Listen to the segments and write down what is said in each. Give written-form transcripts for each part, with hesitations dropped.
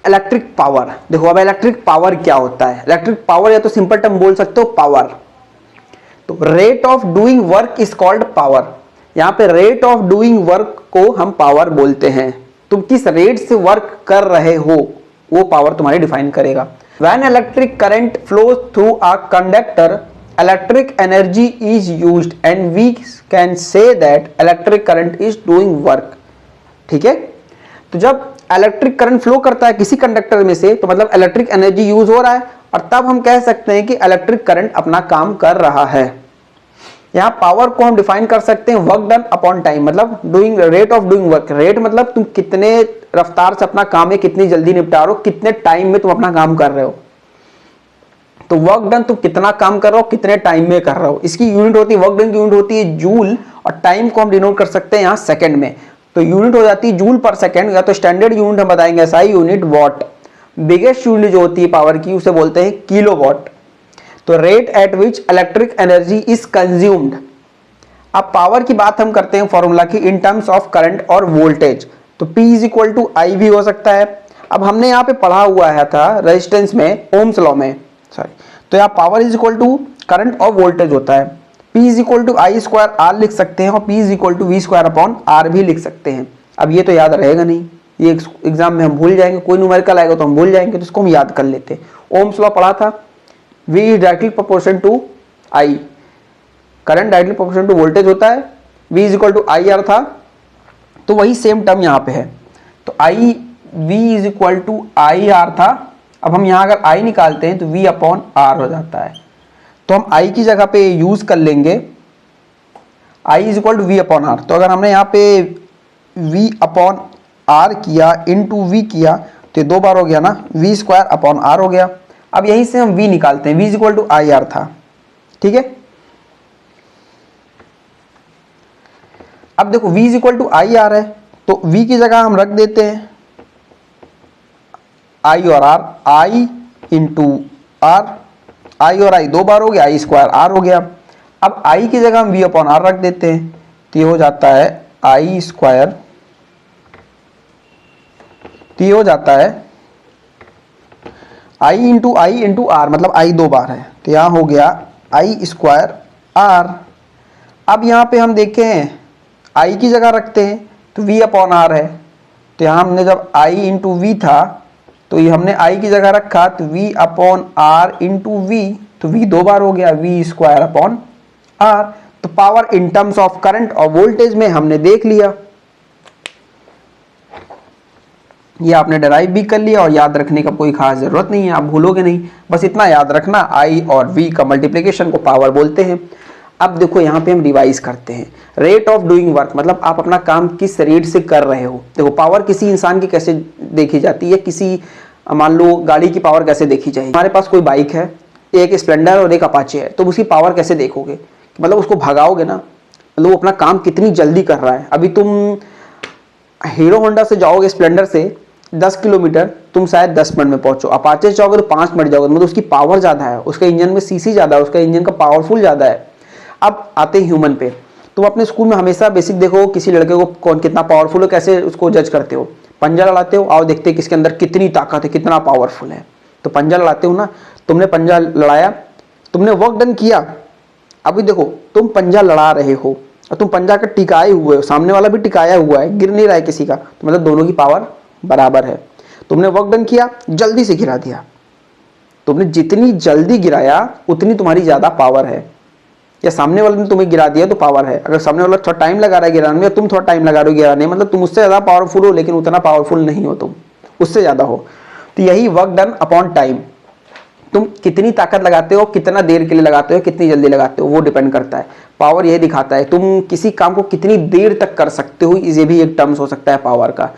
Electric power. देखो अब electric power क्या होता है, इलेक्ट्रिक पावर या तो सिंपल टर्म बोल सकते हो पावर। तो rate of doing work is called power. यहां पे रेट ऑफ डूइंग वर्क को हम पावर बोलते हैं। तुम किस रेट से वर्क कर रहे हो वो पावर तुम्हारी डिफाइन करेगा। When electric current flows through a conductor electric energy is used and we can say that electric current is doing work. ठीक है, तो जब इलेक्ट्रिक करंट फ्लो करता है किसी कंडक्टर में से तो मतलब इलेक्ट्रिक एनर्जी यूज हो रहा है और तब हम कह सकते हैं कि इलेक्ट्रिक करंट अपना काम कर रहा है। यहां पावर को हम डिफाइन कर सकते हैं वर्क डन अपॉन टाइम, मतलब doing rate of doing work. Rate मतलब तुम कितने रफ्तार से अपना काम है, कितनी जल्दी निपटा रहे हो, कितने टाइम में तुम अपना काम कर रहे हो। तो वर्क डन तुम कितना काम कर रहे हो, कितने टाइम में कर रहे हो। इसकी यूनिट होती है, वर्क डन की यूनिट होती है जूल और टाइम को हम डिनोट कर सकते हैं यहां सेकंड में। तो यूनिट हो जाती है जूल पर सेकंड, या तो स्टैंडर्ड यूनिट हम बताएंगे SI unit what. Biggest unit जो होती है पावर की उसे बोलते हैं किलोवाट। तो rate at which electric energy is consumed. अब पावर की बात हम करते हैं फॉर्मूला की इन टर्म्स ऑफ करंट और वोल्टेज। तो P इज इक्वल टू आई भी हो सकता है। अब हमने यहाँ पे पढ़ा हुआ है था रेजिस्टेंस में, ओम्स लॉ में, सॉरी। तो यहाँ power is equal to current और वोल्टेज होता है। P is equal to I square R लिख सकते हैं और P is equal to V square upon R भी लिख सकते हैं। अब ये तो याद रहेगा नहीं, ये एग्जाम में हम भूल जाएंगे, कोई न्यूमेरिकल आएगा तो हम भूल जाएंगे, तो इसको हम याद कर लेते हैं। ओम्स लॉ पढ़ा था, V is directly proportion to I, current directly proportion to voltage होता है, V is equal to I R था। तो वही सेम टर्म यहाँ पे है, तो I V is equal to I R था। अब हम यहाँ अगर I निकालते हैं तो V अपॉन आर हो जाता है। तो हम I की जगह पे यूज कर लेंगे I is equal to V upon R. तो अगर हमने यहाँ पे V अपॉन आर किया इंटू V किया तो ये 2 बार हो गया ना, V स्क्वायर अपॉन आर हो गया। अब यहीं से हम V निकालते हैं, V is equal to I R था। ठीक है, अब देखो V is equal to I R है तो V की जगह हम रख देते हैं I और R, I into R, I और I 2 बार हो गया, I स्क्वायर आर हो गया। अब I की जगह हम V अपॉन आर रख देते हैं तो ये हो जाता है I स्क्वायर, तो ये हो जाता है I into I into R, मतलब I 2 बार है तो यहाँ हो गया I स्क्वायर आर। अब यहाँ पे हम देखें I की जगह रखते हैं तो V अपॉन आर है, तो यहाँ हमने जब I इंटू वी था तो ये हमने I की जगह रखा तो V upon R into V, तो V 2 बार हो गया, V स्क्वायर अपॉन आर। तो power in terms of current और वोल्टेज में हमने देख लिया, ये आपने डराइव भी कर लिया और याद रखने का कोई खास जरूरत नहीं है, आप भूलोगे नहीं। बस इतना याद रखना, I और V का मल्टीप्लिकेशन को पावर बोलते हैं। अब देखो यहाँ पे हम रिवाइज करते हैं, रेट ऑफ डूइंग वर्क मतलब आप अपना काम किस रेट से कर रहे हो। देखो पावर किसी इंसान की कैसे देखी जाती है, किसी मान लो गाड़ी की पावर कैसे देखी जाएगी। हमारे पास कोई बाइक है, एक स्प्लेंडर और एक अपाचे है, तो उसकी पावर कैसे देखोगे, मतलब उसको भगाओगे ना, मतलब वो अपना काम कितनी जल्दी कर रहा है। अभी तुम हीरो होंडा से जाओगे स्प्लेंडर से 10 किलोमीटर, तुम शायद 10 मिनट में पहुंचो, अपाचे से जाओगे तो 5 मिनट जाओगे, मतलब उसकी पावर ज़्यादा है, उसके इंजन में सीसी ज़्यादा है, उसका इंजन का पावरफुल ज़्यादा है। अब आते हैं ह्यूमन पे, तुम अपने स्कूल में हमेशा बेसिक देखो किसी लड़के को कौन कितना पावरफुल है, कैसे उसको जज करते हो, पंजा लड़ाते हो, आओ देखते हैं किसके अंदर कितनी ताकत है, कितना पावरफुल है। तो पंजा लड़ाते हो ना, तुमने पंजा लड़ाया, तुमने वर्क डन किया। अभी देखो तुम पंजा लड़ा रहे हो और तुम पंजा का टिकाए हुए हो, सामने वाला भी टिकाया हुआ है, गिर नहीं रहा है किसी का, तो मतलब दोनों की पावर बराबर है। तुमने वर्क डन किया, जल्दी से गिरा दिया, तुमने जितनी जल्दी गिराया उतनी तुम्हारी ज़्यादा पावर है, या सामने वाले ने तुम्हें गिरा दिया तो पावर है। अगर सामने वाला थोड़ा टाइम लगा रहा है गिराने में, तुम थोड़ा टाइम लगा रहे हो गिराने में, मतलब तुम उससे ज़्यादा पावरफुल हो लेकिन उतना पावरफुल नहीं हो, तुम उससे ज़्यादा हो। तो यही वर्क डन अपॉन टाइम, तुम कितनी ताकत लगाते हो, कितना देर के लिए लगाते हो, कितनी जल्दी लगाते हो, वो डिपेंड करता है। पावर यही दिखाता है तुम किसी काम को कितनी देर तक कर सकते हो, ये भी एक टर्म्स हो सकता है पावर का।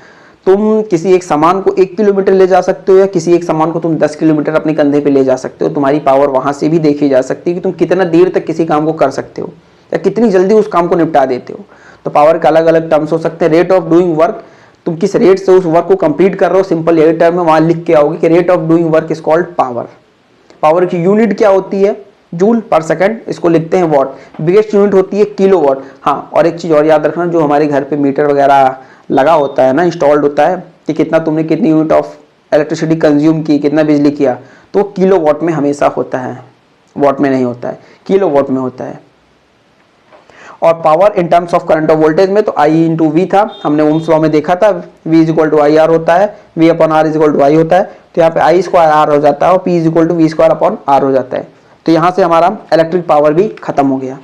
तुम किसी एक सामान को 1 किलोमीटर ले जा सकते हो या किसी एक सामान को तुम 10 किलोमीटर अपने कंधे पे ले जा सकते हो, तुम्हारी पावर वहां से भी देखी जा सकती है कि तुम कितना देर तक किसी काम को कर सकते हो या कितनी जल्दी उस काम को निपटा देते हो। तो पावर के अलग अलग टर्म्स हो सकते हैं। रेट ऑफ डूइंग वर्क, तुम किस रेट से उस वर्क को कंप्लीट कर रहे हो, सिंपल यही टर्म है, वहां लिख के आओगे कि rate of doing work is called power. Power की यूनिट क्या होती है, जूल पर सेकंड, इसको लिखते हैं वॉट। बिगेस्ट यूनिट होती है किलोवाट। हाँ, और एक चीज और याद रखना, जो हमारे घर पे मीटर वगैरह लगा होता है ना, इंस्टॉल्ड होता है कि कितना तुमने कितनी यूनिट ऑफ इलेक्ट्रिसिटी कंज्यूम की, कितना बिजली किया, तो किलो वॉट में हमेशा होता है, वॉट में नहीं होता है, किलो वॉट में होता है। और power in terms of current और वोल्टेज में तो आई इंटू वी था, हमने ओम्स लॉ में देखा था, V is equal to I R होता है, V upon R is equal to I होता है, तो यहाँ पे आई स्क्वायर आर हो जाता है और P is equal to V square upon R हो जाता है। तो यहाँ से हमारा इलेक्ट्रिक पावर भी खत्म हो गया।